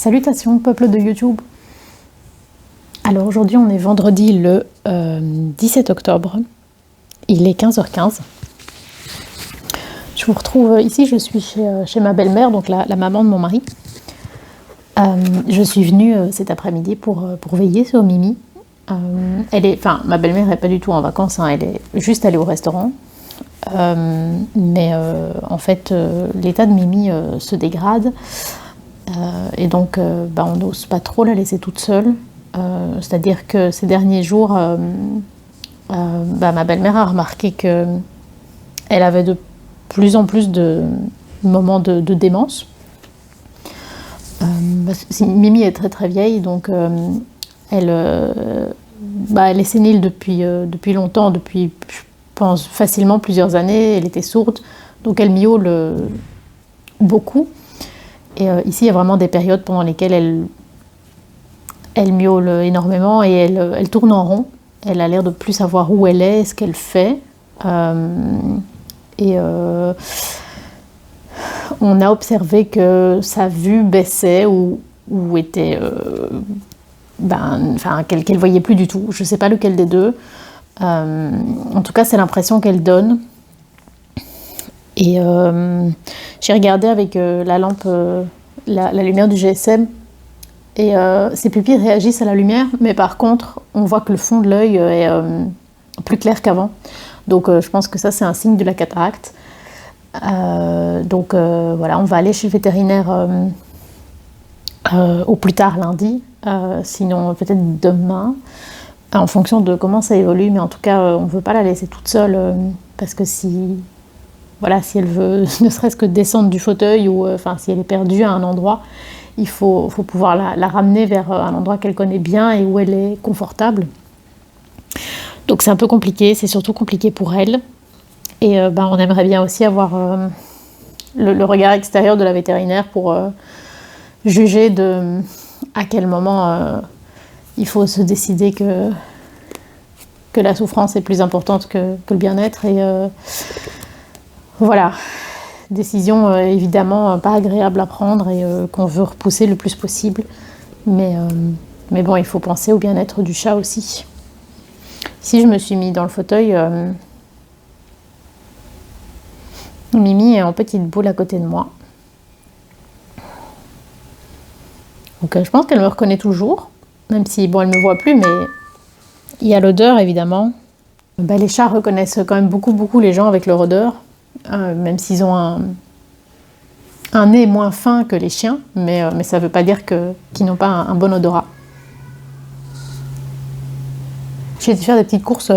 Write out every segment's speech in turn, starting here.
Salutations peuple de YouTube. Alors aujourd'hui on est vendredi le 17 octobre, il est 15h15. Je vous retrouve ici, je suis chez ma belle-mère, donc la maman de mon mari. Je suis venue cet après-midi pour veiller sur Mimi. Ma belle-mère n'est pas du tout en vacances, hein, elle est juste allée au restaurant. En fait, l'état de Mimi se dégrade. Et donc, on n'ose pas trop la laisser toute seule. C'est-à-dire que ces derniers jours, ma belle-mère a remarqué qu'elle avait de plus en plus de moments de démence. Mimi est très très vieille, donc elle est sénile depuis longtemps, depuis je pense facilement plusieurs années. Elle était sourde, donc elle miaule beaucoup. Et ici, il y a vraiment des périodes pendant lesquelles elle miaule énormément et elle tourne en rond. Elle a l'air de plus savoir où elle est, ce qu'elle fait. On a observé que sa vue baissait ou était... qu'elle voyait plus du tout. Je ne sais pas lequel des deux. En tout cas, c'est l'impression qu'elle donne. Et j'ai regardé avec la lampe, la lumière du GSM, et ses pupilles réagissent à la lumière, mais par contre, on voit que le fond de l'œil est plus clair qu'avant. Donc je pense que ça, c'est un signe de la cataracte. On va aller chez le vétérinaire au plus tard lundi, sinon peut-être demain, en fonction de comment ça évolue, mais en tout cas, on ne veut pas la laisser toute seule, parce que si elle veut ne serait-ce que descendre du fauteuil ou si elle est perdue à un endroit, il faut pouvoir la ramener vers un endroit qu'elle connaît bien et où elle est confortable. Donc c'est un peu compliqué, c'est surtout compliqué pour elle. Et on aimerait bien aussi avoir le regard extérieur de la vétérinaire pour juger à quel moment il faut se décider que la souffrance est plus importante que le bien-être. Et voilà, décision évidemment pas agréable à prendre et qu'on veut repousser le plus possible. Mais bon, il faut penser au bien-être du chat aussi. Ici, je me suis mis dans le fauteuil. Mimi est en petite boule à côté de moi. Donc je pense qu'elle me reconnaît toujours, même si elle me voit plus, mais il y a l'odeur évidemment. Les chats reconnaissent quand même beaucoup les gens avec leur odeur. Même s'ils ont un nez moins fin que les chiens, mais ça ne veut pas dire qu'ils n'ont pas un bon odorat. J'ai été faire des petites courses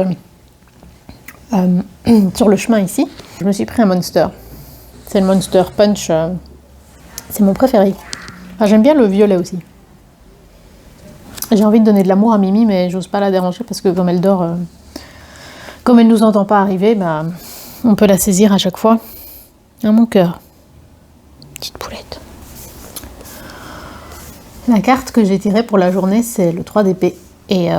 sur le chemin ici. Je me suis pris un Monster. C'est le Monster Punch. C'est mon préféré. J'aime bien le violet aussi. J'ai envie de donner de l'amour à Mimi, mais j'ose pas la déranger parce que comme elle dort, comme elle nous entend pas arriver, on peut la saisir à chaque fois. À mon cœur. Petite poulette. La carte que j'ai tirée pour la journée, c'est le 3 d'épée. Et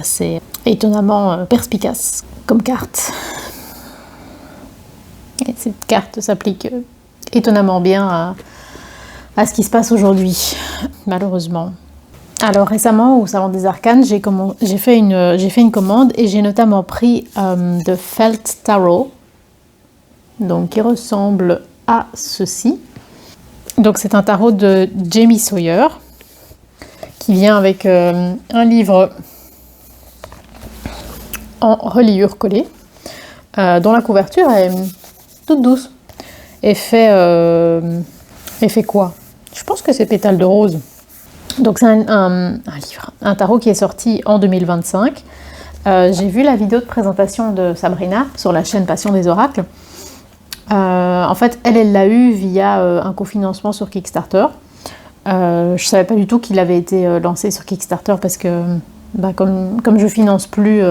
c'est étonnamment perspicace comme carte. Et cette carte s'applique étonnamment bien à ce qui se passe aujourd'hui, malheureusement. Alors récemment au Salon des Arcanes, j'ai fait une commande et j'ai notamment pris de Felt Tarot, donc qui ressemble à ceci. Donc c'est un tarot de Jamie Sawyer qui vient avec un livre en reliure collée, dont la couverture est toute douce et fait quoi? Je pense que c'est Pétales de rose. Donc c'est un livre, un tarot qui est sorti en 2025. J'ai vu la vidéo de présentation de Sabrina sur la chaîne Passion des Oracles. En fait, elle l'a eu via un cofinancement sur Kickstarter. Je savais pas du tout qu'il avait été lancé sur Kickstarter parce que comme je finance plus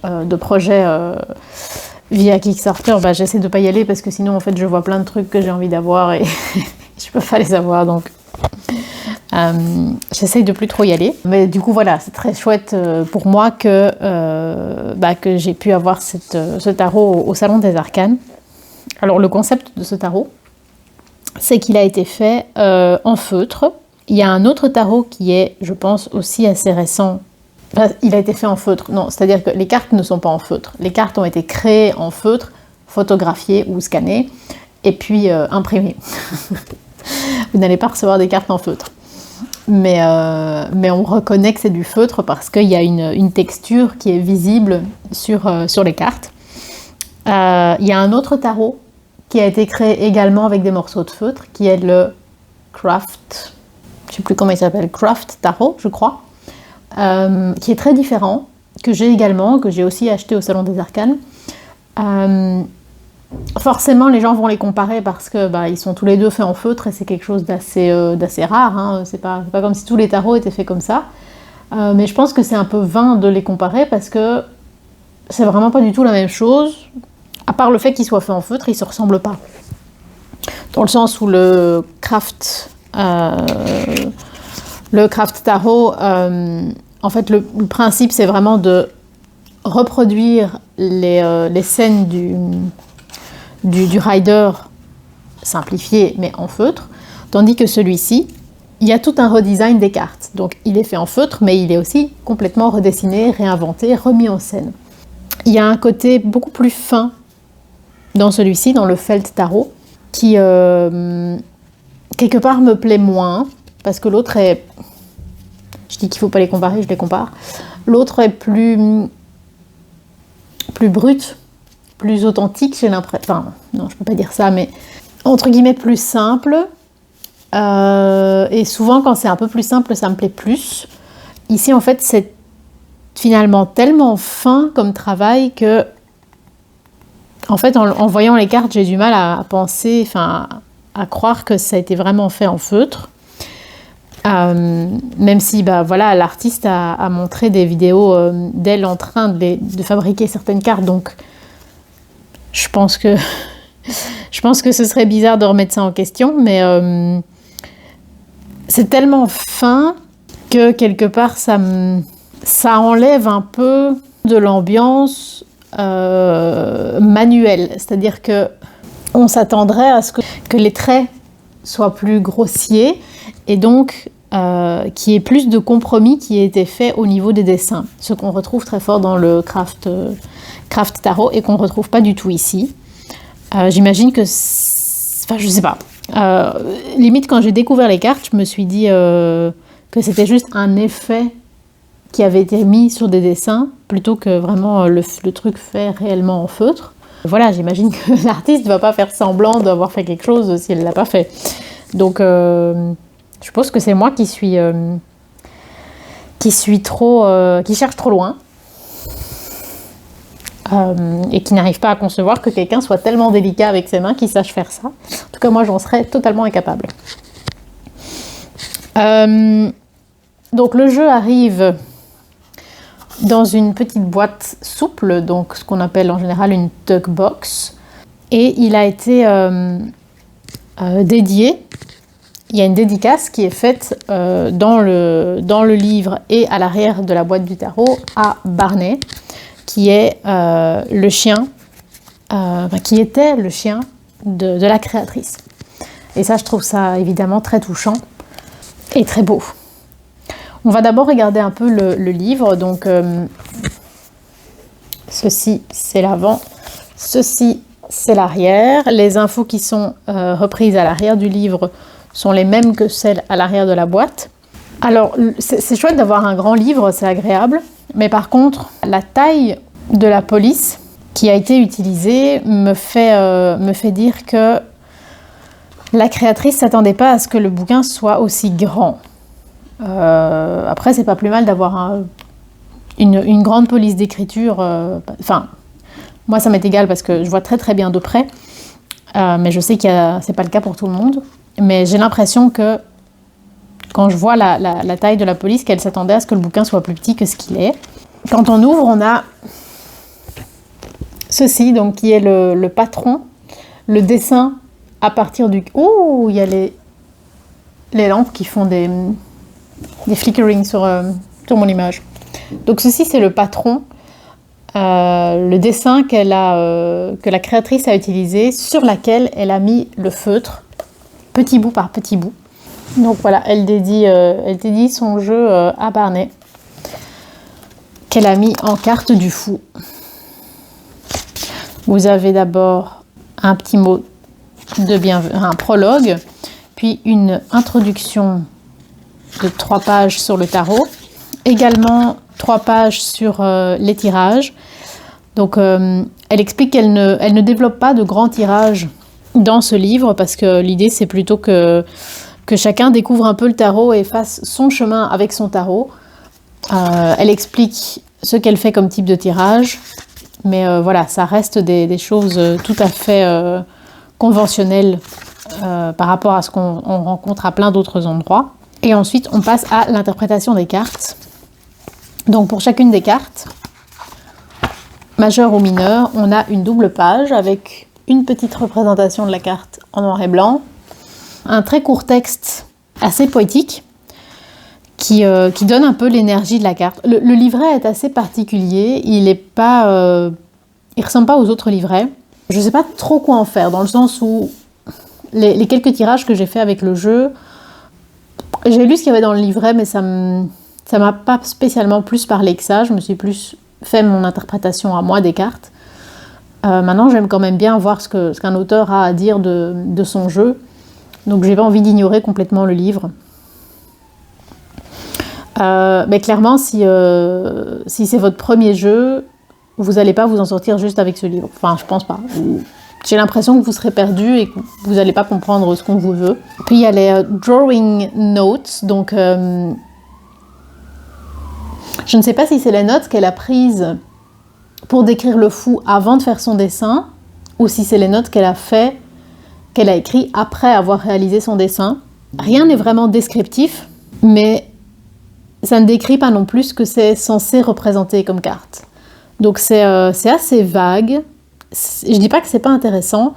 de projets via Kickstarter, j'essaie de pas y aller parce que sinon en fait je vois plein de trucs que j'ai envie d'avoir et je peux pas les avoir, donc j'essaye de plus trop y aller. Mais du coup voilà, c'est très chouette pour moi que j'ai pu avoir ce tarot au Salon des Arcanes. Alors le concept de ce tarot, c'est qu'il a été fait en feutre. Il y a un autre tarot qui est, je pense, aussi assez récent. Enfin, il a été fait en feutre, non, c'est-à-dire que les cartes ne sont pas en feutre. Les cartes ont été créées en feutre, photographiées ou scannées, et puis imprimées. Vous n'allez pas recevoir des cartes en feutre. Mais on reconnaît que c'est du feutre parce qu'il y a une texture qui est visible sur les cartes. Il y a un autre tarot qui a été créé également avec des morceaux de feutre, qui est le Craft, je ne sais plus comment il s'appelle, Craft Tarot, je crois, qui est très différent, que j'ai également, que j'ai aussi acheté au Salon des Arcanes. Forcément, les gens vont les comparer parce que ils sont tous les deux faits en feutre et c'est quelque chose d'assez rare. Hein. C'est pas comme si tous les tarots étaient faits comme ça. Mais je pense que c'est un peu vain de les comparer parce que c'est vraiment pas du tout la même chose. À part le fait qu'ils soient faits en feutre, ils se ressemblent pas. Dans le sens où le craft tarot, en fait, le principe c'est vraiment de reproduire les scènes du rider simplifié mais en feutre, tandis que celui-ci, il y a tout un redesign des cartes. Donc il est fait en feutre, mais il est aussi complètement redessiné, réinventé, remis en scène. Il y a un côté beaucoup plus fin dans celui-ci, dans le Felt Tarot, qui quelque part me plaît moins, parce que l'autre est... Je dis qu'il ne faut pas les comparer, je les compare. L'autre est plus brut, plus authentique, j'ai l'impression. Enfin, non, je peux pas dire ça, mais entre guillemets plus simple. Et souvent, quand c'est un peu plus simple, ça me plaît plus. Ici, en fait, c'est finalement tellement fin comme travail que, en fait, en voyant les cartes, j'ai du mal à penser, enfin, à croire que ça a été vraiment fait en feutre. Même si voilà, l'artiste a montré des vidéos d'elle en train de fabriquer certaines cartes, donc je pense que ce serait bizarre de remettre ça en question, mais c'est tellement fin que quelque part ça enlève un peu de l'ambiance manuelle, c'est-à-dire que on s'attendrait à ce que les traits soient plus grossiers et donc qu'il y ait plus de compromis qui ait été fait au niveau des dessins, ce qu'on retrouve très fort dans le Craft Tarot et qu'on ne retrouve pas du tout ici. J'imagine que... Enfin, je sais pas. Limite, quand j'ai découvert les cartes, je me suis dit que c'était juste un effet qui avait été mis sur des dessins plutôt que vraiment le truc fait réellement en feutre. Voilà, j'imagine que l'artiste ne va pas faire semblant d'avoir fait quelque chose si elle ne l'a pas fait. Donc, je suppose que c'est moi qui cherche trop loin et qui n'arrive pas à concevoir que quelqu'un soit tellement délicat avec ses mains qu'il sache faire ça. En tout cas, moi, j'en serais totalement incapable. Donc, le jeu arrive dans une petite boîte souple, donc ce qu'on appelle en général une tuck box, et il a été dédié. Il y a une dédicace qui est faite dans le livre et à l'arrière de la boîte du tarot à Barney, qui est le chien, qui était le chien de la créatrice. Et ça, je trouve ça évidemment très touchant et très beau. On va d'abord regarder un peu le livre. Donc, ceci, c'est l'avant. Ceci, c'est l'arrière. Les infos qui sont reprises à l'arrière du livre sont les mêmes que celles à l'arrière de la boîte. Alors, c'est chouette d'avoir un grand livre, c'est agréable. Mais par contre, la taille de la police qui a été utilisée me fait dire que la créatrice ne s'attendait pas à ce que le bouquin soit aussi grand. Après, c'est pas plus mal d'avoir une grande police d'écriture. Enfin, moi, ça m'est égal parce que je vois très très bien de près. Mais je sais que c'est pas le cas pour tout le monde. Mais j'ai l'impression que quand je vois la taille de la police, qu'elle s'attendait à ce que le bouquin soit plus petit que ce qu'il est. Quand on ouvre, on a ceci, donc qui est le patron, le dessin à partir du... Oh, il y a les lampes qui font des flickering sur mon image. Donc ceci, c'est le patron, le dessin que la créatrice a utilisé, sur laquelle elle a mis le feutre petit bout par petit bout. Donc voilà, elle dédie son jeu à Barney, qu'elle a mis en carte du fou. Vous avez d'abord un petit mot un prologue, puis une introduction de 3 pages sur le tarot, également 3 pages sur les tirages. Donc elle explique qu'elle ne développe pas de grands tirages dans ce livre, parce que l'idée c'est plutôt que chacun découvre un peu le tarot et fasse son chemin avec son tarot. Elle explique ce qu'elle fait comme type de tirage, mais voilà, ça reste des choses tout à fait conventionnelles par rapport à ce qu'on rencontre à plein d'autres endroits. Et ensuite, on passe à l'interprétation des cartes. Donc pour chacune des cartes, majeure ou mineure, on a une double page avec une petite représentation de la carte en noir et blanc, un très court texte assez poétique qui donne un peu l'énergie de la carte. Le livret est assez particulier, il ressemble pas aux autres livrets. Je ne sais pas trop quoi en faire, dans le sens où les quelques tirages que j'ai fait avec le jeu, j'ai lu ce qu'il y avait dans le livret, mais ça m'a pas spécialement plus parlé que ça. Je me suis plus fait mon interprétation à moi des cartes. Maintenant, j'aime quand même bien voir ce qu'un auteur a à dire de son jeu. Donc, j'ai pas envie d'ignorer complètement le livre. Mais clairement, si c'est votre premier jeu, vous n'allez pas vous en sortir juste avec ce livre. Enfin, je pense pas. J'ai l'impression que vous serez perdu et que vous n'allez pas comprendre ce qu'on vous veut. Puis il y a les drawing notes. Donc, je ne sais pas si c'est les notes qu'elle a prises pour décrire le fou avant de faire son dessin, ou si c'est les notes qu'elle a écrites après avoir réalisé son dessin. Rien n'est vraiment descriptif, mais ça ne décrit pas non plus ce que c'est censé représenter comme carte. Donc c'est assez vague. Je dis pas que c'est pas intéressant.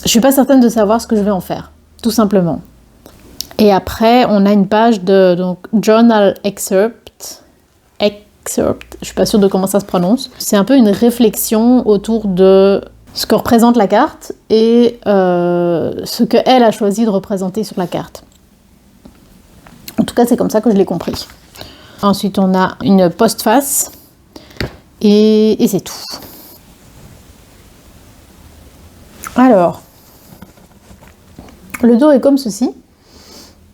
Je suis pas certaine de savoir ce que je vais en faire, tout simplement. Et après, on a une page de journal excerpt. Je suis pas sûre de comment ça se prononce. C'est un peu une réflexion autour de ce que représente la carte et ce qu'elle a choisi de représenter sur la carte. En tout cas, c'est comme ça que je l'ai compris. Ensuite, on a une postface et c'est tout. Alors, le dos est comme ceci,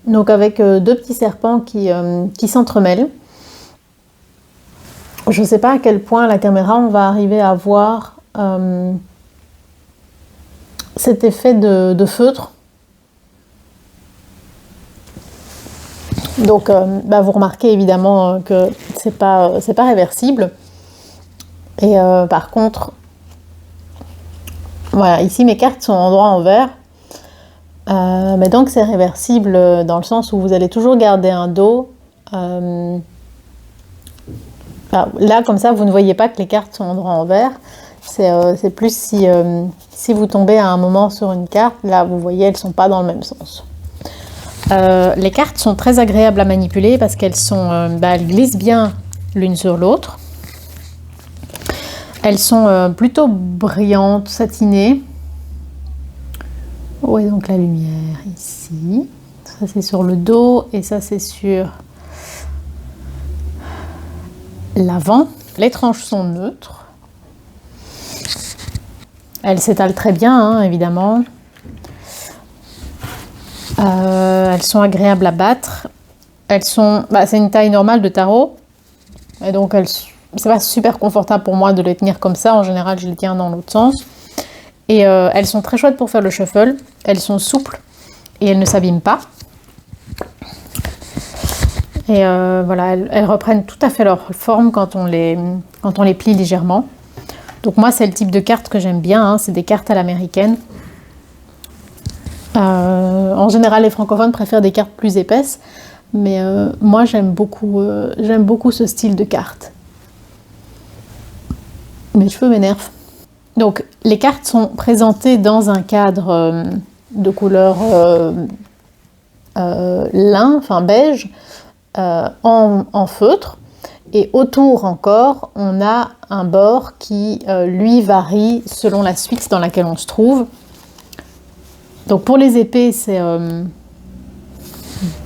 donc avec 2 petits serpents qui s'entremêlent. Je ne sais pas à quel point la caméra on va arriver à voir cet effet de feutre. Donc, vous remarquez évidemment que c'est pas réversible. Et par contre, voilà, ici mes cartes sont en droit envers. Mais donc c'est réversible dans le sens où vous allez toujours garder un dos. Là, comme ça, vous ne voyez pas que les cartes sont en droit envers. C'est plus si vous tombez à un moment sur une carte, là, vous voyez, elles ne sont pas dans le même sens. Les cartes sont très agréables à manipuler parce qu'elles elles glissent bien l'une sur l'autre. Elles sont plutôt brillantes, satinées. Où est donc la lumière? Ici. Ça, c'est sur le dos et ça, c'est sur l'avant. Les tranches sont neutres. Elles s'étalent très bien, hein, évidemment. Elles sont agréables à battre. C'est une taille normale de tarot. Et donc, c'est pas super confortable pour moi de les tenir comme ça. En général, je les tiens dans l'autre sens. Et elles sont très chouettes pour faire le shuffle. Elles sont souples et elles ne s'abîment pas. Et voilà, elles reprennent tout à fait leur forme quand on les plie légèrement. Donc moi, c'est le type de carte que j'aime bien. Hein. C'est des cartes à l'américaine. En général, les francophones préfèrent des cartes plus épaisses. Mais moi, j'aime beaucoup ce style de carte. Mes cheveux m'énervent. Donc, les cartes sont présentées dans un cadre de couleur lin, enfin beige, en feutre. Et autour encore, on a un bord qui, lui, varie selon la suite dans laquelle on se trouve. Donc pour les épées, c'est une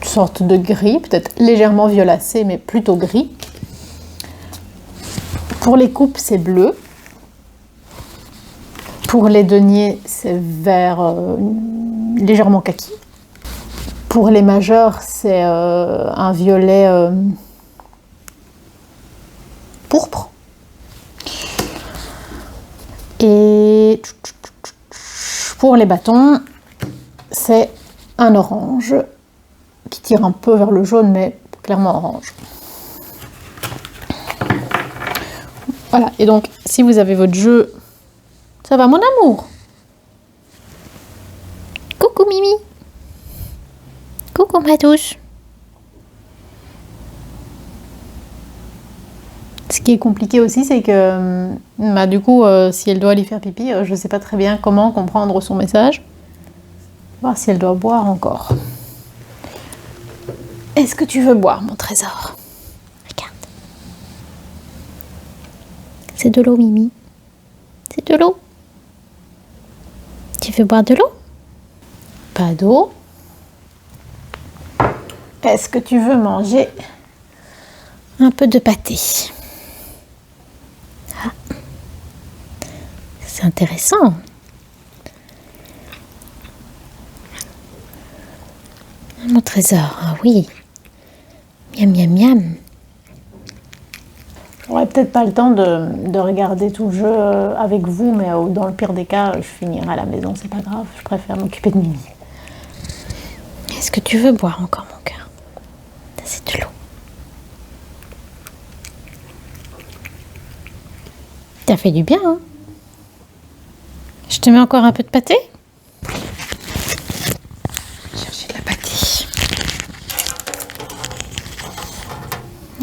sorte de gris, peut-être légèrement violacé, mais plutôt gris. Pour les coupes, c'est bleu. Pour les deniers, c'est vert légèrement kaki. Pour les majeurs, c'est un violet pourpre. Et pour les bâtons, c'est un orange qui tire un peu vers le jaune, mais clairement orange. Voilà, et donc si vous avez votre jeu, ça va mon amour? Coucou Mimi. Coucou ma douce. Ce qui est compliqué aussi, c'est que du coup, si elle doit aller faire pipi, je ne sais pas très bien comment comprendre son message. Voir si elle doit boire encore. Est-ce que tu veux boire, mon trésor? Regarde. C'est de l'eau, Mimi. C'est de l'eau. Tu veux boire de l'eau? Pas d'eau. Est-ce que tu veux manger un peu de pâté? Ah. C'est intéressant. Mon trésor, ah oui. Miam, miam, miam. J'aurais peut-être pas le temps de regarder tout le jeu avec vous, mais dans le pire des cas, je finirai à la maison, c'est pas grave. Je préfère m'occuper de Mimi. Est-ce que tu veux boire encore, mon cœur? C'est de l'eau. Ça fait du bien, hein? Je te mets encore un peu de pâté? Chercher de la pâté.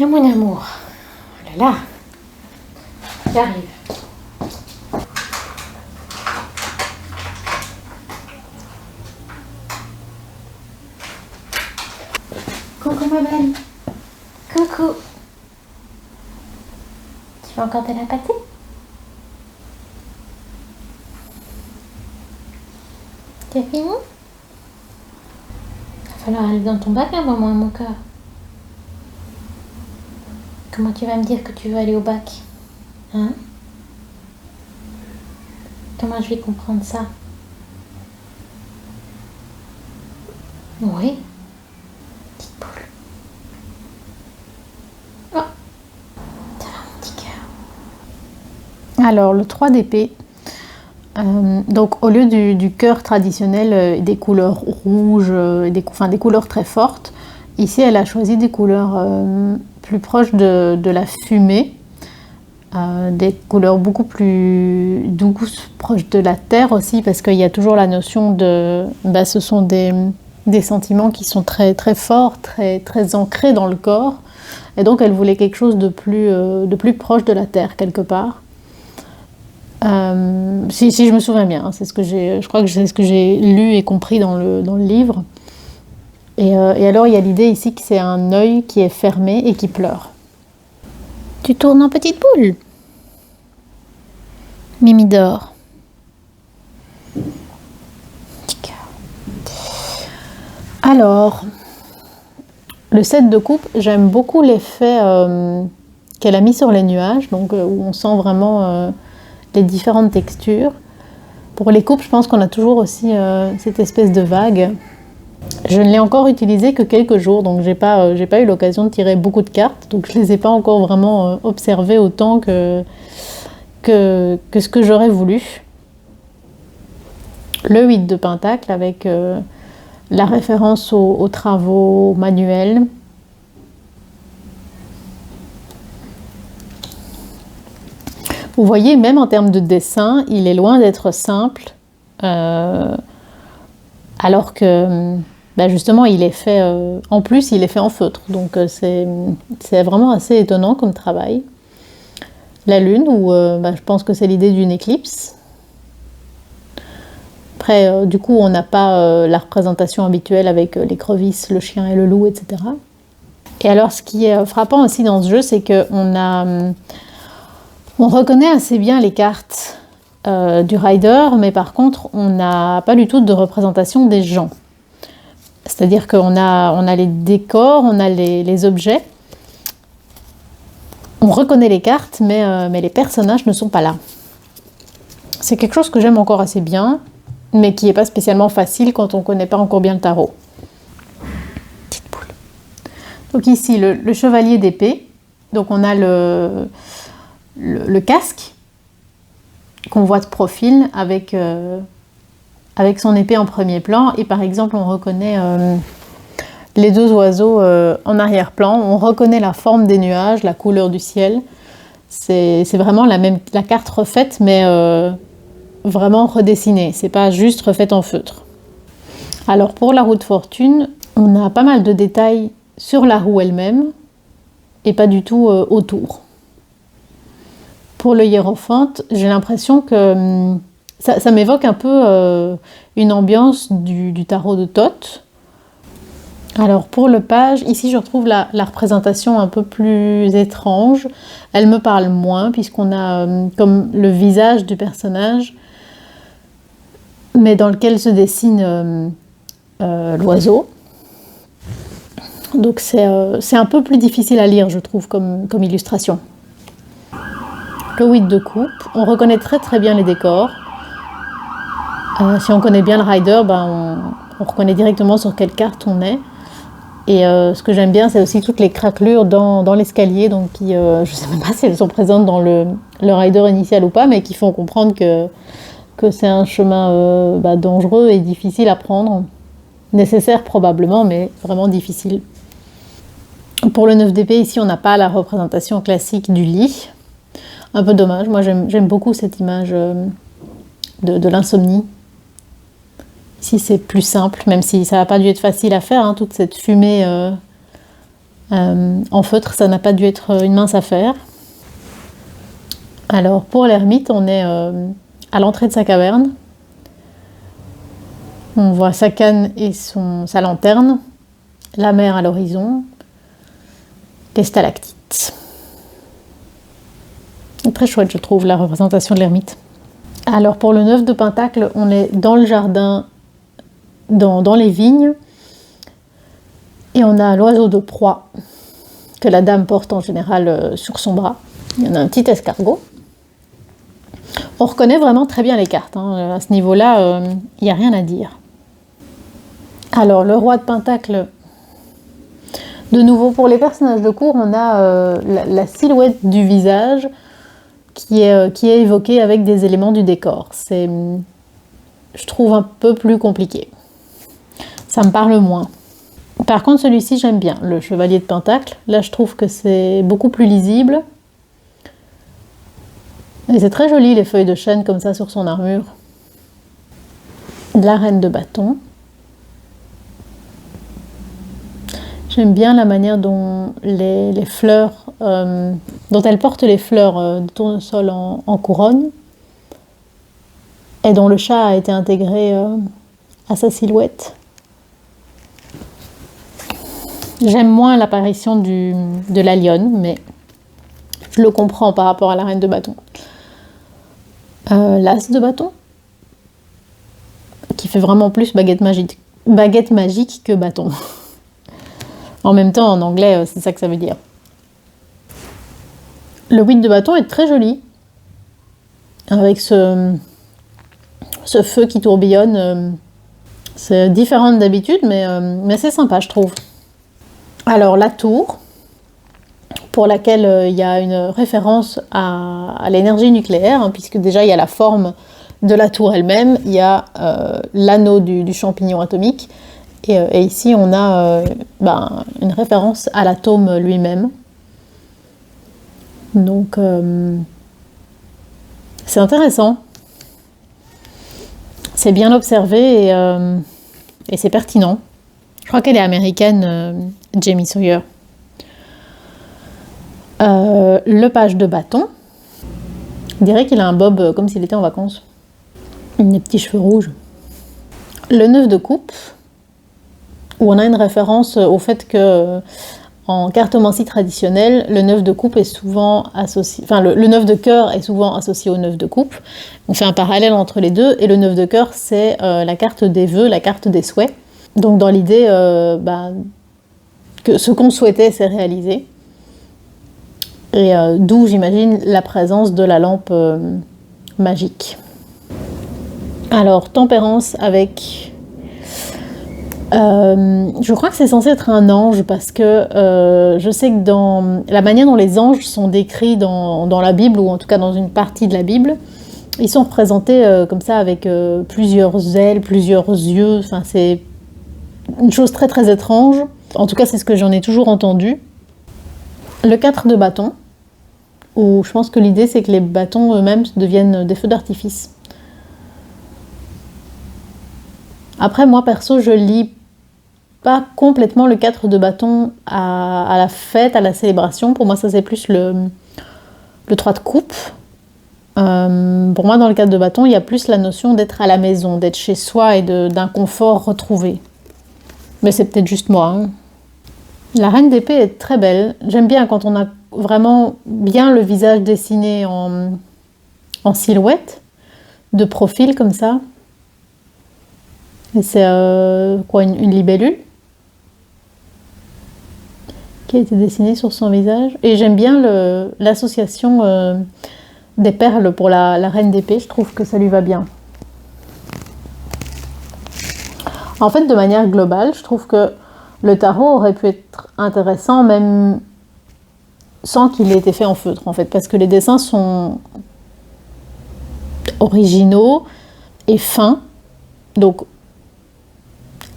Oh, mon amour. Oh là là. J'arrive. Coucou ma belle. Coucou. Tu veux encore de la pâté? T'as fini? Il va falloir aller dans ton bac un moment, mon cœur. Comment tu vas me dire que tu veux aller au bac? Hein? Comment je vais comprendre ça? Oui. Petite poule. Oh. Ça va, mon petit cœur. Alors, le 3 d'épée. Donc, au lieu du cœur traditionnel, des couleurs rouges, des couleurs très fortes, ici, elle a choisi des couleurs plus proches de la fumée. Des couleurs beaucoup plus douces, proches de la terre aussi, parce qu'il y a toujours la notion de... ce sont des sentiments qui sont très, très forts, très, très ancrés dans le corps. Et donc, elle voulait quelque chose de plus proche de la terre, quelque part. Si je me souviens bien, hein, je crois que c'est ce que j'ai lu et compris dans le livre. Et alors, il y a l'idée ici que c'est un œil qui est fermé et qui pleure. Tu tournes en petite boule. Mimi dort. Petit cœur. Alors, le set de coupe, j'aime beaucoup l'effet qu'elle a mis sur les nuages, donc où on sent vraiment les différentes textures. Pour les coupes, je pense qu'on a toujours aussi cette espèce de vague. Je ne l'ai encore utilisé que quelques jours, donc j'ai pas eu l'occasion de tirer beaucoup de cartes, donc je les ai pas encore vraiment observées autant que ce que j'aurais voulu. Le 8 de pentacle avec la référence aux travaux manuels. Vous voyez, même en termes de dessin, il est loin d'être simple, alors que justement, il est fait, en plus, il est fait en feutre. Donc, c'est vraiment assez étonnant comme travail. La lune, où je pense que c'est l'idée d'une éclipse. Après, du coup, on n'a pas la représentation habituelle avec l'écrevisse, le chien et le loup, etc. Et alors, ce qui est frappant aussi dans ce jeu, c'est qu'on reconnaît assez bien les cartes du rider, mais par contre, on n'a pas du tout de représentation des gens. C'est-à-dire qu'on a les décors, on a les objets, on reconnaît les cartes, mais les personnages ne sont pas là. C'est quelque chose que j'aime encore assez bien, mais qui n'est pas spécialement facile quand on ne connaît pas encore bien le tarot. Petite boule. Donc ici, le chevalier d'épée. Donc on a le casque qu'on voit de profil avec son épée en premier plan. Et par exemple, on reconnaît les deux oiseaux en arrière-plan. On reconnaît la forme des nuages, la couleur du ciel. C'est vraiment la carte refaite, mais vraiment redessinée. C'est pas juste refaite en feutre. Alors pour la roue de fortune, on a pas mal de détails sur la roue elle-même et pas du tout autour. Pour le hiérophante, j'ai l'impression que ça m'évoque un peu une ambiance du tarot de Thoth. Alors pour le page, ici je retrouve la représentation un peu plus étrange. Elle me parle moins puisqu'on a comme le visage du personnage, mais dans lequel se dessine l'oiseau. Donc c'est un peu plus difficile à lire, je trouve, comme illustration. Le 8 de coupe, on reconnaît très très bien les décors. Si on connaît bien le rider, on reconnaît directement sur quelle carte on est. Et ce que j'aime bien, c'est aussi toutes les craquelures dans l'escalier, donc qui, je ne sais même pas si elles sont présentes dans le rider initial ou pas, mais qui font comprendre que c'est un chemin dangereux et difficile à prendre. Nécessaire probablement, mais vraiment difficile. Pour le 9 d'épée, ici, on n'a pas la représentation classique du lit. Un peu dommage. Moi, j'aime beaucoup cette image de l'insomnie. Ici, c'est plus simple, même si ça n'a pas dû être facile à faire. Hein, toute cette fumée en feutre, ça n'a pas dû être une mince affaire. Alors, pour l'ermite, on est à l'entrée de sa caverne. On voit sa canne et sa lanterne, la mer à l'horizon, les stalactites. C'est très chouette, je trouve, la représentation de l'ermite. Alors pour le 9 de pentacle, on est dans le jardin, dans les vignes, et on a l'oiseau de proie que la dame porte en général sur son bras. Il y en a un petit escargot. On reconnaît vraiment très bien les cartes. Hein. À ce niveau-là, il n'y a rien à dire. Alors, le roi de pentacle, de nouveau, pour les personnages de cour, on a la silhouette du visage qui est évoquée avec des éléments du décor. C'est, je trouve, un peu plus compliqué. Ça me parle moins. Par contre, celui-ci, j'aime bien, le chevalier de pentacle. Là, je trouve que c'est beaucoup plus lisible. Et c'est très joli, les feuilles de chêne comme ça sur son armure. La reine de bâton. J'aime bien la manière dont les fleurs, dont elle porte les fleurs de tournesol en couronne, et dont le chat a été intégré à sa silhouette. J'aime moins l'apparition de la lionne, mais je le comprends par rapport à la reine de bâton. L'as de bâton, qui fait vraiment plus baguette magique que bâton. En même temps, en anglais, c'est ça que ça veut dire. Le 8 de bâton est très joli, avec ce feu qui tourbillonne. C'est différent d'habitude, mais c'est sympa, je trouve. Alors, la tour, pour laquelle il y a une référence à l'énergie nucléaire, hein, puisque déjà, il y a la forme de la tour elle-même, il y a l'anneau du champignon atomique, et ici, on a une référence à l'atome lui-même. Donc, c'est intéressant. C'est bien observé et c'est pertinent. Je crois qu'elle est américaine, Jamie Sawyer. Le page de bâton. On dirait qu'il a un bob comme s'il était en vacances. Des petits cheveux rouges. Le 9 de coupe, où on a une référence au fait que en cartomancie traditionnelle, le 9 de coupe est souvent associé, enfin le 9 de cœur est souvent associé au 9 de coupe. On fait un parallèle entre les deux, et le 9 de cœur, c'est la carte des vœux, la carte des souhaits. Donc dans l'idée que ce qu'on souhaitait s'est réalisé. Et d'où, j'imagine, la présence de la lampe magique. Alors, tempérance avec... je crois que c'est censé être un ange, parce que je sais que dans la manière dont les anges sont décrits dans la Bible, ou en tout cas dans une partie de la Bible, ils sont représentés comme ça avec plusieurs ailes, plusieurs yeux. Enfin, c'est une chose très très étrange. En tout cas, c'est ce que j'en ai toujours entendu. Le 4 de bâton, où je pense que l'idée c'est que les bâtons eux-mêmes deviennent des feux d'artifice. Après, moi perso, je lis pas complètement le 4 de bâton à la fête, à la célébration. Pour moi, ça c'est plus le 3 de coupe. Pour moi, dans le 4 de bâton, il y a plus la notion d'être à la maison, d'être chez soi et d'un confort retrouvé. Mais c'est peut-être juste moi, hein. La reine d'épée est très belle. J'aime bien quand on a vraiment bien le visage dessiné en silhouette, de profil comme ça. Et c'est une libellule qui a été dessinée sur son visage. Et j'aime bien l'association des perles pour la reine d'épée. Je trouve que ça lui va bien. En fait, de manière globale, je trouve que le tarot aurait pu être intéressant même sans qu'il ait été fait en feutre, en fait, parce que les dessins sont originaux et fins. Donc,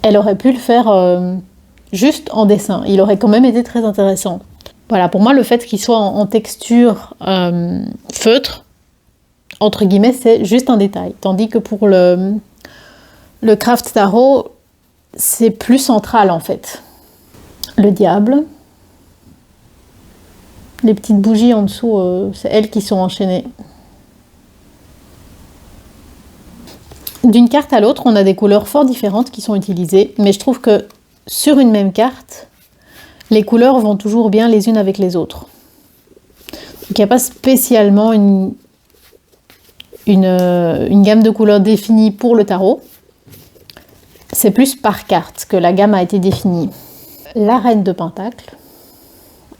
elle aurait pu le faire juste en dessin. Il aurait quand même été très intéressant. Voilà, pour moi, le fait qu'il soit en texture feutre, entre guillemets, c'est juste un détail. Tandis que pour le craft tarot, c'est plus central en fait. Le diable. Les petites bougies en dessous, c'est elles qui sont enchaînées. D'une carte à l'autre, on a des couleurs fort différentes qui sont utilisées, mais je trouve que sur une même carte, les couleurs vont toujours bien les unes avec les autres. Donc il n'y a pas spécialement une gamme de couleurs définie pour le tarot. C'est plus par carte que la gamme a été définie. La reine de Pentacle.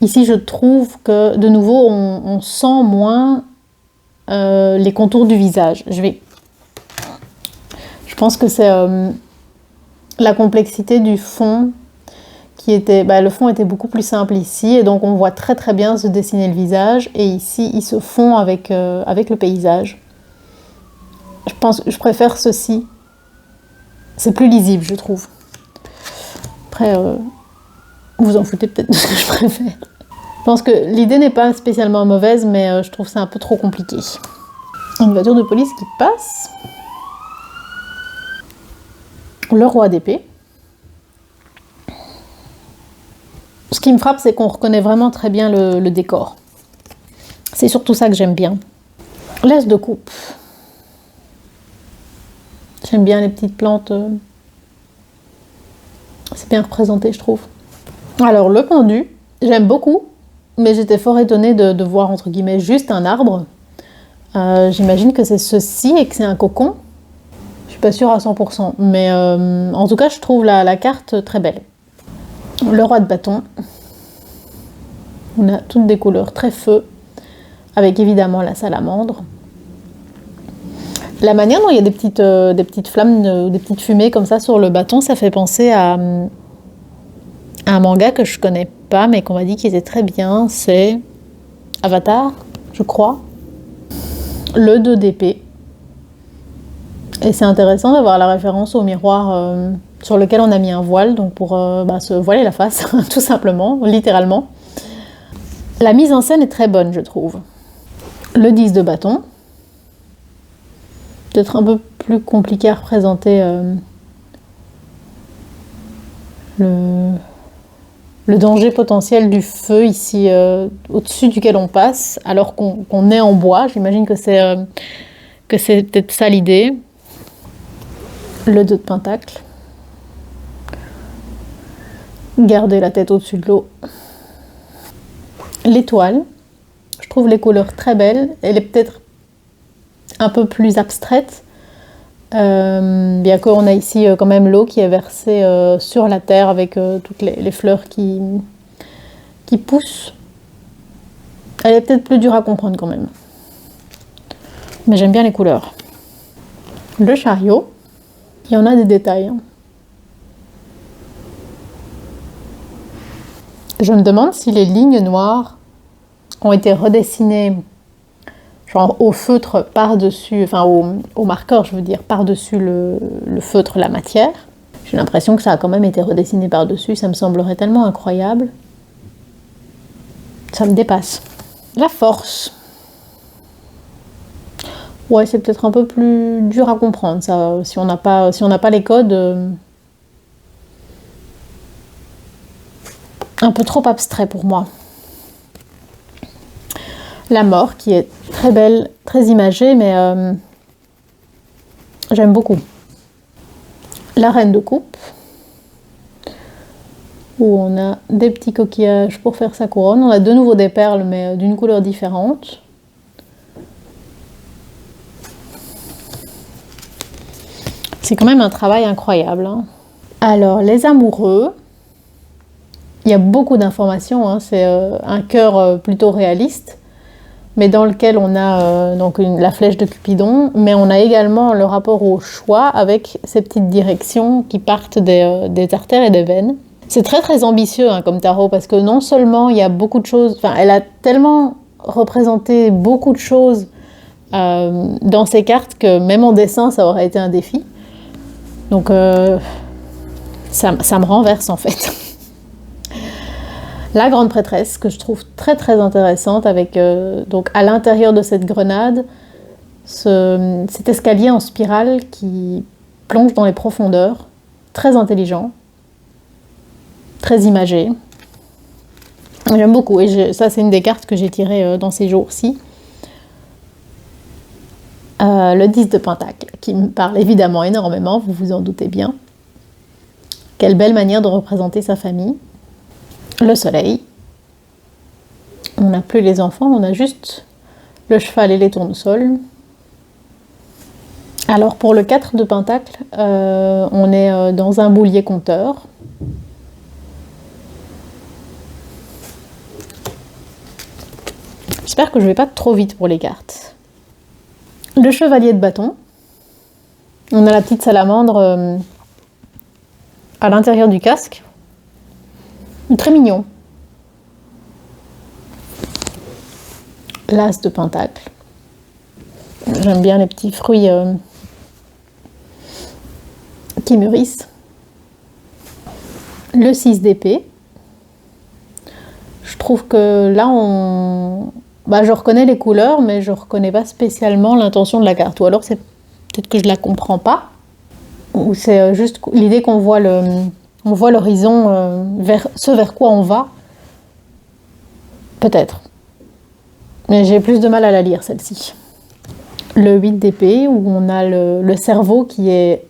Ici, je trouve que, de nouveau, on sent moins les contours du visage. Je pense que c'est la complexité du fond qui était... le fond était beaucoup plus simple ici, et donc on voit très très bien se dessiner le visage, et ici, il se fond avec le paysage. Je préfère ceci. C'est plus lisible, je trouve. Après, vous en foutez peut-être de ce que je préfère. Je pense que l'idée n'est pas spécialement mauvaise, mais je trouve ça un peu trop compliqué. Une voiture de police qui passe. Le roi d'épée. Ce qui me frappe, c'est qu'on reconnaît vraiment très bien le décor. C'est surtout ça que j'aime bien. L'as de coupe. J'aime bien les petites plantes. C'est bien représenté, je trouve. Alors, le pendu, j'aime beaucoup, mais j'étais fort étonnée de voir, entre guillemets, juste un arbre. J'imagine que c'est ceci et que c'est un cocon. Je suis pas sûre à 100%, mais en tout cas, je trouve la carte très belle. Le roi de bâton. On a toutes des couleurs très feu, avec évidemment la salamandre. La manière dont il y a des petites flammes, des petites fumées comme ça sur le bâton, ça fait penser à un manga que je connais pas, mais qu'on m'a dit qu'il était très bien. C'est Avatar, je crois. Le 2 d'épée. Et c'est intéressant d'avoir la référence au miroir sur lequel on a mis un voile, donc pour se voiler la face, tout simplement, littéralement. La mise en scène est très bonne, je trouve. Le 10 de bâton. Peut-être un peu plus compliqué à représenter le danger potentiel du feu ici au-dessus duquel on passe, alors qu'on est en bois. J'imagine que c'est peut-être ça l'idée. Le 2 de pentacle. Garder la tête au-dessus de l'eau. L'étoile, je trouve les couleurs très belles. Elle est peut-être un peu plus abstraite, bien qu'on a ici quand même l'eau qui est versée sur la terre avec toutes les fleurs qui poussent. Elle est peut-être plus dure à comprendre quand même. Mais j'aime bien les couleurs. Le chariot, il y en a des détails. Je me demande si les lignes noires ont été redessinées genre au feutre par-dessus, enfin au marqueur, je veux dire, par-dessus le feutre, la matière. J'ai l'impression que ça a quand même été redessiné par-dessus, ça me semblerait tellement incroyable. Ça me dépasse. La force. Ouais, c'est peut-être un peu plus dur à comprendre, ça, si on n'a pas les codes. Un peu trop abstrait pour moi. La mort, qui est très belle, très imagée, mais j'aime beaucoup. La reine de coupe, où on a des petits coquillages pour faire sa couronne. On a de nouveau des perles, mais d'une couleur différente. C'est quand même un travail incroyable. Hein. Alors, les amoureux, il y a beaucoup d'informations. Hein. C'est un cœur plutôt réaliste, mais dans lequel on a donc la flèche de Cupidon, mais on a également le rapport au choix avec ces petites directions qui partent des artères et des veines. C'est très très ambitieux hein, comme tarot, parce que non seulement il y a beaucoup de choses, enfin elle a tellement représenté beaucoup de choses dans ces cartes que même en dessin ça aurait été un défi. Donc ça me renverse en fait. La grande prêtresse, que je trouve très très intéressante, avec donc à l'intérieur de cette grenade, cet escalier en spirale qui plonge dans les profondeurs, très intelligent, très imagé. J'aime beaucoup, et ça c'est une des cartes que j'ai tirées dans ces jours-ci. Le 10 de Pentacle, qui me parle évidemment énormément, vous vous en doutez bien. Quelle belle manière de représenter sa famille. Le soleil. On n'a plus les enfants, on a juste le cheval et les tournesols. Alors pour le 4 de Pentacle, on est dans un boulier compteur. J'espère que je ne vais pas trop vite pour les cartes. Le chevalier de bâton. On a la petite salamandre à l'intérieur du casque. Très mignon. L'as de Pentacle. J'aime bien les petits fruits qui mûrissent. Le 6 d'épée. Je trouve que là, je reconnais les couleurs, mais je ne reconnais pas spécialement l'intention de la carte. Ou alors, c'est peut-être que je ne la comprends pas. Ou c'est juste l'idée qu'on voit l'horizon vers quoi on va. Peut-être. Mais j'ai plus de mal à la lire, celle-ci. Le 8 d'épée, où on a le cerveau qui est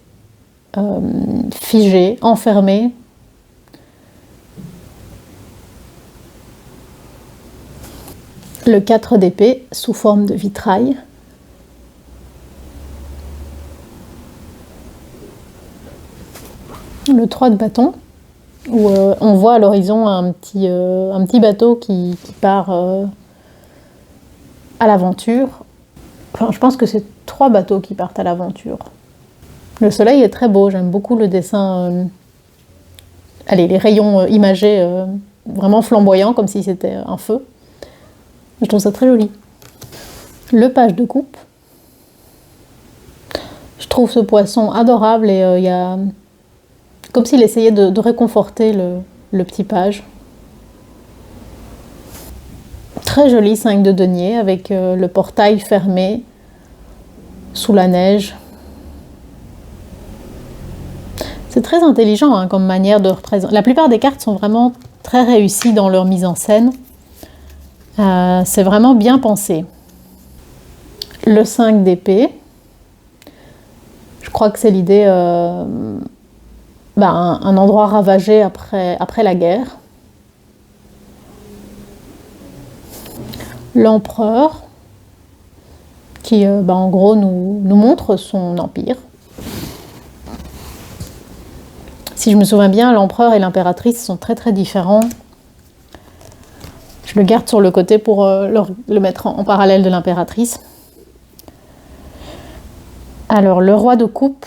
figé, enfermé. Le 4 d'épée, sous forme de vitrail. Le 3 de bâton, où on voit à l'horizon un petit bateau qui part à l'aventure. Enfin, je pense que c'est 3 bateaux qui partent à l'aventure. Le soleil est très beau, j'aime beaucoup le dessin. Les rayons imagés vraiment flamboyants, comme si c'était un feu. Je trouve ça très joli. Le page de coupe. Je trouve ce poisson adorable et il y a comme s'il essayait de réconforter le petit page. Très joli 5 de denier avec le portail fermé sous la neige. C'est très intelligent hein, comme manière de représenter. La plupart des cartes sont vraiment très réussies dans leur mise en scène. C'est vraiment bien pensé. Le 5 d'épée. Je crois que c'est l'idée un endroit ravagé après la guerre. l'empereur, qui en gros nous montre son empire. Si je me souviens bien, l'empereur et l'impératrice sont très très différents. Je le garde sur le côté pour le mettre en parallèle de l'impératrice. Alors, le roi de coupe.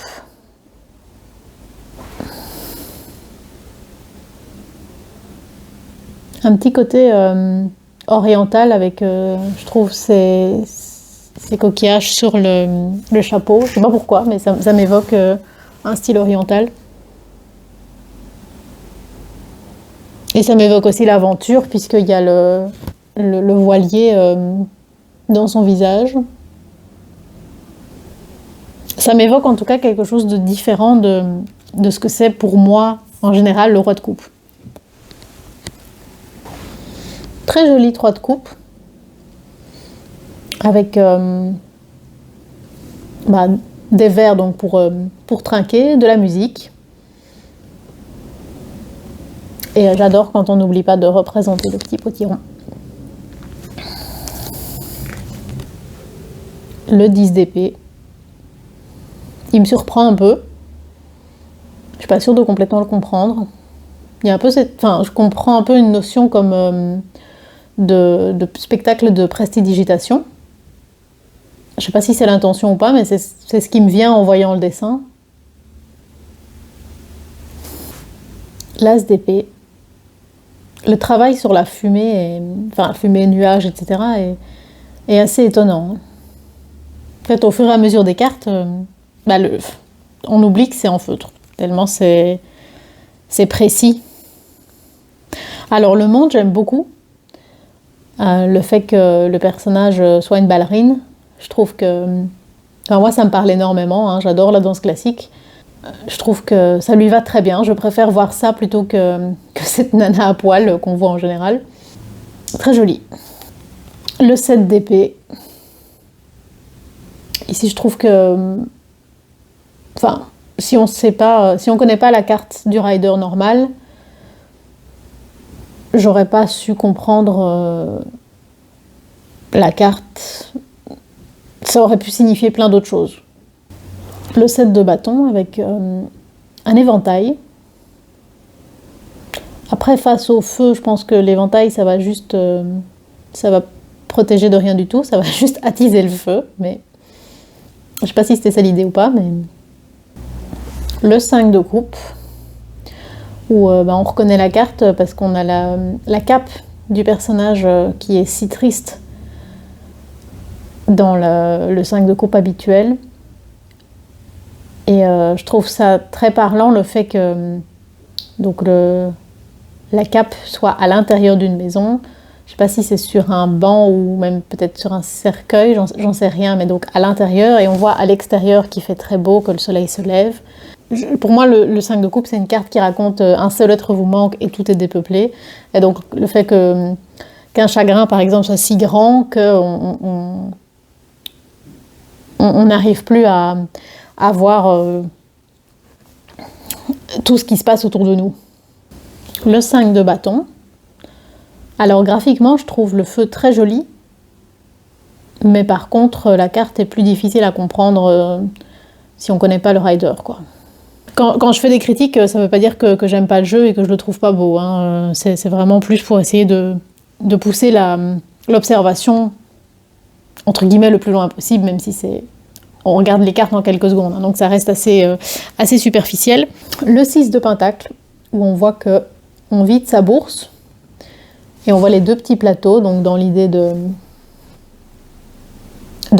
Un petit côté oriental avec, je trouve, ces coquillages sur le chapeau. Je ne sais pas pourquoi, mais ça m'évoque un style oriental. Et ça m'évoque aussi l'aventure, puisqu'il y a le voilier dans son visage. Ça m'évoque en tout cas quelque chose de différent de ce que c'est pour moi, en général, le roi de coupe. Très joli 3 de coupe, avec des verres donc pour trinquer, de la musique. Et j'adore quand on n'oublie pas de représenter le petit potiron. Le 10 d'épée. Il me surprend un peu. Je suis pas sûre de complètement le comprendre. Il y a un peu je comprends un peu une notion comme de spectacle de prestidigitation. Je sais pas si c'est l'intention ou pas, mais c'est ce qui me vient en voyant le dessin. L'as d'épée. Le travail sur la fumée, fumée, nuages, etc. est assez étonnant. En fait, au fur et à mesure des cartes, on oublie que c'est en feutre, tellement c'est précis. Alors le monde, j'aime beaucoup. Le fait que le personnage soit une ballerine, je trouve que... moi, ça me parle énormément, hein, j'adore la danse classique. Je trouve que ça lui va très bien. Je préfère voir ça plutôt que cette nana à poil qu'on voit en général. Très joli. Le 7 d'épée. Ici, je trouve que... si on connaît pas la carte du rider normal, j'aurais pas su comprendre la carte. Ça aurait pu signifier plein d'autres choses. Le 7 de bâton avec un éventail. Après, face au feu, je pense que l'éventail, ça va juste... ça va protéger de rien du tout, ça va juste attiser le feu. Mais je sais pas si c'était ça l'idée ou pas, mais... Le 5 de coupe, où on reconnaît la carte parce qu'on a la cape du personnage qui est si triste dans le 5 de coupe habituel. Et je trouve ça très parlant, le fait que la cape soit à l'intérieur d'une maison. Je ne sais pas si c'est sur un banc ou même peut-être sur un cercueil, j'en sais rien, mais donc à l'intérieur. Et on voit à l'extérieur qu'il fait très beau, que le soleil se lève. Pour moi, le 5 de coupe, c'est une carte qui raconte un seul être vous manque et tout est dépeuplé. Et donc le fait qu'un chagrin, par exemple, soit si grand qu'on n'arrive plus à voir tout ce qui se passe autour de nous. Le 5 de bâton. Alors graphiquement, je trouve le feu très joli, mais par contre, la carte est plus difficile à comprendre si on ne connaît pas le rider, quoi. Quand je fais des critiques, ça ne veut pas dire que j'aime pas le jeu et que je le trouve pas beau, hein. C'est vraiment plus pour essayer de pousser l'observation, entre guillemets, le plus loin possible, même si on regarde les cartes en quelques secondes, hein, donc ça reste assez superficiel. Le 6 de pentacle, où on voit qu'on vide sa bourse, et on voit les 2 petits plateaux, donc dans l'idée de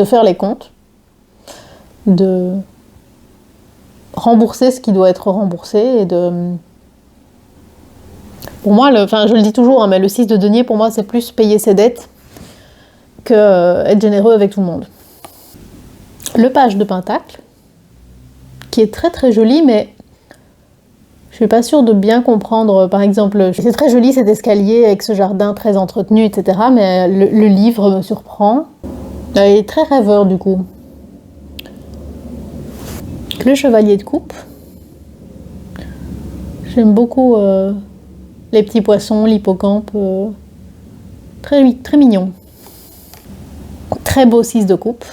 faire les comptes, de rembourser ce qui doit être remboursé, et pour moi, je le dis toujours, hein, mais le 6 de denier, pour moi, c'est plus payer ses dettes que être généreux avec tout le monde. Le page de pentacle, qui est très très joli, mais je suis pas sûre de bien comprendre. Par exemple, c'est très joli cet escalier avec ce jardin très entretenu, etc. Mais le livre me surprend. Il est très rêveur du coup. Le chevalier de coupe. J'aime beaucoup les petits poissons, l'hippocampe. Très, très mignon. Très beau 6 de coupe,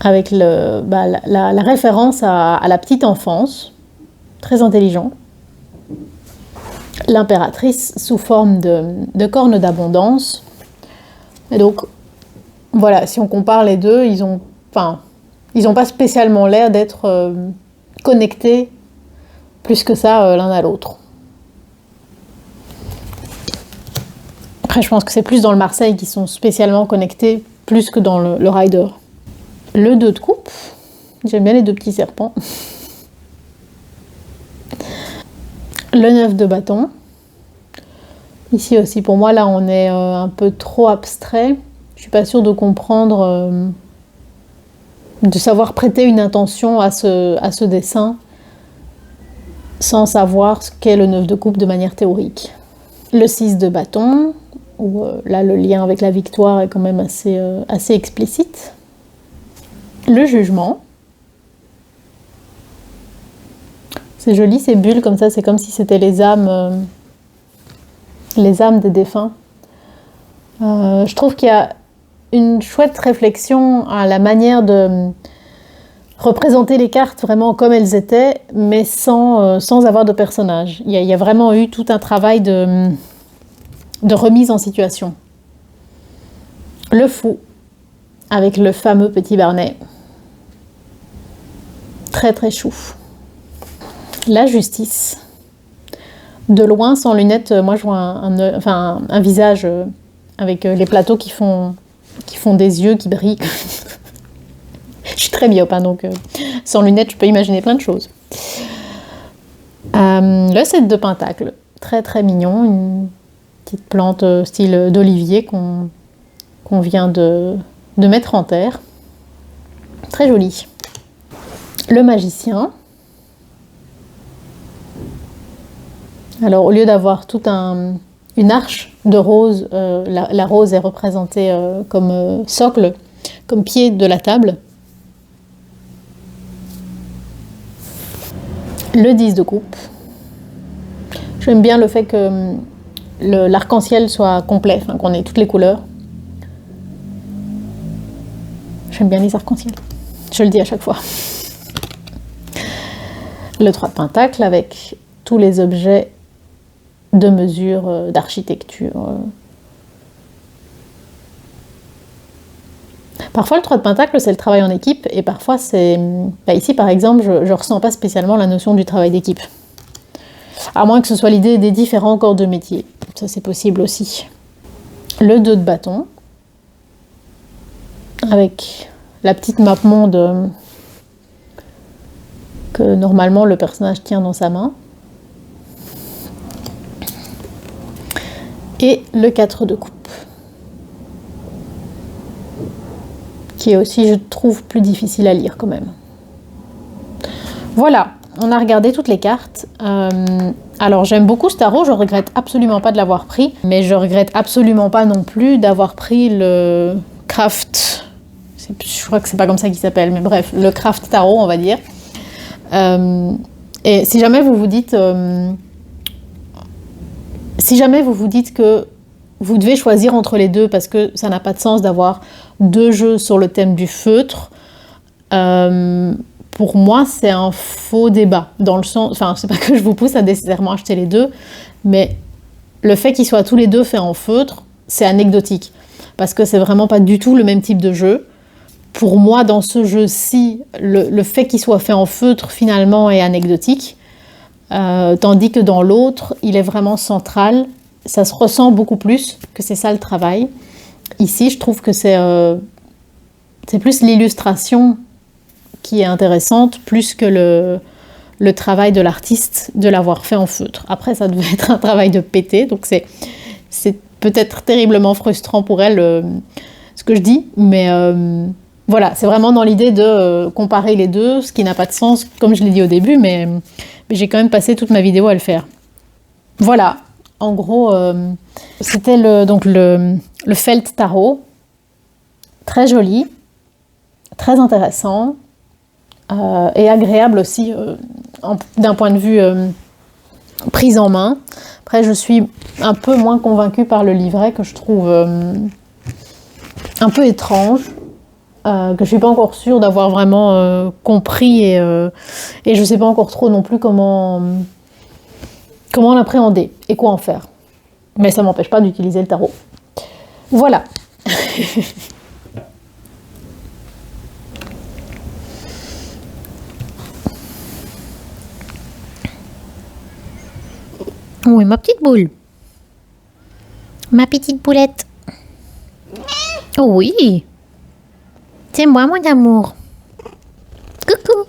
avec la référence à la petite enfance, très intelligent. L'impératrice sous forme de corne d'abondance. Et donc, voilà, si on compare les deux, ils n'ont pas spécialement l'air d'être connectés plus que ça l'un à l'autre. Après, je pense que c'est plus dans le Marseille qu'ils sont spécialement connectés, plus que dans le Rider. Le 2 de coupe, j'aime bien les 2 petits serpents. Le 9 de bâton. Ici aussi, pour moi, là, on est un peu trop abstrait. Je suis pas sûre de comprendre, de savoir prêter une intention à ce dessin sans savoir ce qu'est le 9 de coupe de manière théorique. Le 6 de bâton, où là, le lien avec la victoire est quand même assez explicite. Le jugement. C'est joli, ces bulles comme ça, c'est comme si c'était les âmes des défunts. Je trouve qu'il y a une chouette réflexion à la manière de représenter les cartes vraiment comme elles étaient, mais sans avoir de personnage. Il y a vraiment eu tout un travail de remise en situation. Le fou, avec le fameux petit Barnet. Très très chou. La justice. De loin, sans lunettes, moi je vois un visage avec les plateaux qui font des yeux qui brillent. Je suis très myope, hein, donc sans lunettes, je peux imaginer plein de choses. Le 7 de pentacle, très très mignon, une petite plante style d'olivier qu'on vient de mettre en terre. Très joli. Le magicien. Alors, au lieu d'avoir toute une arche de rose, la rose est représentée comme socle, comme pied de la table. Le 10 de coupe. J'aime bien le fait que l'arc-en-ciel soit complet, qu'on ait toutes les couleurs. J'aime bien les arcs-en-ciel. Je le dis à chaque fois. Le 3 de pentacle avec tous les objets de mesure d'architecture. Parfois, le 3 de pentacle, c'est le travail en équipe, et parfois, c'est... ici, par exemple, je ne ressens pas spécialement la notion du travail d'équipe. À moins que ce soit l'idée des différents corps de métier. Ça, c'est possible aussi. Le 2 de bâton, avec la petite map monde que normalement le personnage tient dans sa main. Et le 4 de coupe, qui est aussi, je trouve, plus difficile à lire quand même. Voilà, on a regardé toutes les cartes. Alors j'aime beaucoup ce tarot, je regrette absolument pas de l'avoir pris, mais je regrette absolument pas non plus d'avoir pris le Craft, je crois que c'est pas comme ça qu'il s'appelle, mais bref, le Craft Tarot, on va dire. Et si jamais vous vous dites... que vous devez choisir entre les deux parce que ça n'a pas de sens d'avoir 2 jeux sur le thème du feutre, pour moi c'est un faux débat. Dans le sens, c'est pas que je vous pousse à nécessairement acheter les deux, mais le fait qu'ils soient tous les deux faits en feutre, c'est anecdotique. Parce que c'est vraiment pas du tout le même type de jeu. Pour moi, dans ce jeu-ci, le fait qu'il soit fait en feutre finalement est anecdotique. Tandis que dans l'autre, il est vraiment central. Ça se ressent beaucoup plus que c'est ça le travail. Ici, je trouve que c'est plus l'illustration qui est intéressante, plus que le travail de l'artiste de l'avoir fait en feutre. Après, ça devait être un travail de pété, donc c'est peut-être terriblement frustrant pour elle ce que je dis, mais voilà, c'est vraiment dans l'idée de comparer les deux, ce qui n'a pas de sens, comme je l'ai dit au début, mais j'ai quand même passé toute ma vidéo à le faire. Voilà, en gros, c'était le Felt Tarot. Très joli, très intéressant et agréable aussi d'un point de vue prise en main. Après, je suis un peu moins convaincue par le livret que je trouve un peu étrange, que je suis pas encore sûre d'avoir vraiment compris et je sais pas encore trop non plus comment l'appréhender et quoi en faire. Mais ça m'empêche pas d'utiliser le tarot. Voilà. Oui, ma petite boule. Ma petite boulette. Oui. C'est moi, mon amour. Coucou.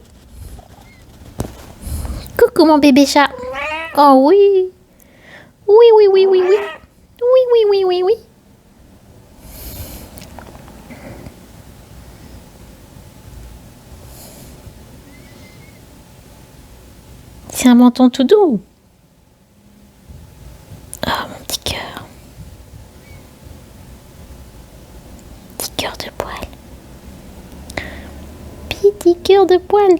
Coucou, mon bébé chat. Oh oui. Oui, oui, oui, oui, oui. Oui, oui, oui, oui, oui. C'est un menton tout doux. Oh, mon petit cœur. Petit cœur de poil. Petit cœur de poil.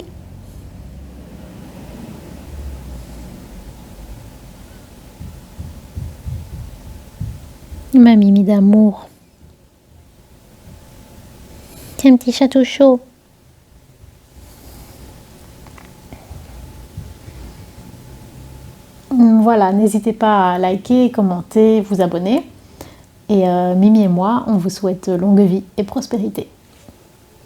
Ma mimi d'amour. C'est un petit château chaud. Voilà, n'hésitez pas à liker, commenter, vous abonner. Et Mimi et moi, on vous souhaite longue vie et prospérité.